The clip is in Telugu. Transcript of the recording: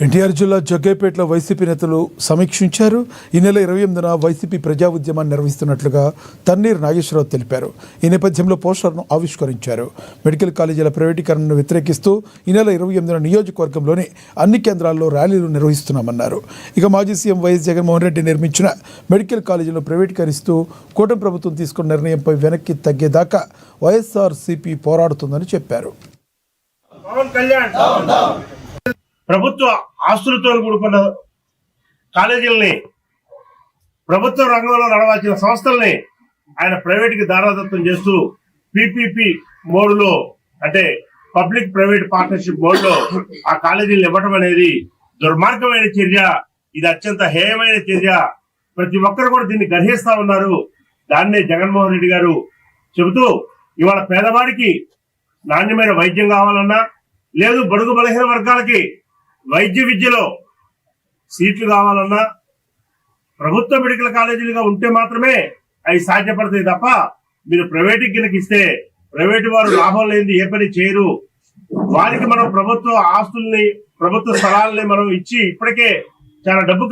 ఎన్టీఆర్ జిల్లా జగ్గైపేటలో వైసీపీ నేతలు సమీక్షించారు. ఈ నెల 28న వైసీపీ ప్రజా ఉద్యమాన్ని నిర్వహిస్తున్నట్లుగా తన్నీర్ నాగేశ్వరరావు తెలిపారు. ఈ నేపథ్యంలో పోస్టర్ను ఆవిష్కరించారు. మెడికల్ కాలేజీల ప్రైవేటీకరణను వ్యతిరేకిస్తూ ఈ నెల 28న నియోజకవర్గంలోని అన్ని కేంద్రాల్లో ర్యాలీలు నిర్వహిస్తున్నామన్నారు. ఇక మాజీ సీఎం వైఎస్ జగన్మోహన్ రెడ్డి నిర్మించిన మెడికల్ కాలేజీలను ప్రైవేటీకరిస్తూ కూటమి ప్రభుత్వం తీసుకున్న నిర్ణయంపై వెనక్కి తగ్గేదాకా వైఎస్ఆర్సీపీ పోరాడుతుందని చెప్పారు. పవన్ కళ్యాణ్ ప్రభుత్వ ఆస్తులతో కూడుకున్న కాలేజీలని, ప్రభుత్వ రంగంలో నడవాల్సిన సంస్థల్ని ఆయన ప్రైవేట్కి దారాదత్తం చేస్తూ పీపీపీ మోడ్లో, అంటే పబ్లిక్ ప్రైవేట్ పార్ట్నర్షిప్ మోడ్లో ఆ కాలేజీలను ఇవ్వటం అనేది దుర్మార్గమైన చర్య. ఇది అత్యంత హేయమైన చర్య. ప్రతి ఒక్కరు కూడా దీన్ని గ్రహిస్తా ఉన్నారు. దాన్నే జగన్మోహన్ రెడ్డి గారు చెబుతూ, ఇవాళ పేదవాడికి నాణ్యమైన వైద్యం కావాలన్నా, లేదు బడుగు బలహీన వర్గాలకి వైద్య విద్యలో సీట్లు కావాలన్నా ప్రభుత్వ మెడికల్ కాలేజీలుగా ఉంటే మాత్రమే అవి సాధ్యపడతాయి తప్ప మీరు ప్రైవేట్కి కిందకి ఇస్తే ప్రైవేటు వారు లాభం లేనిది ఏ పని చేయరు. వారికి మనం ప్రభుత్వ ఆస్తుల్ని, ప్రభుత్వ స్థలాలని మనం ఇచ్చి ఇప్పటికే చాలా డబ్బు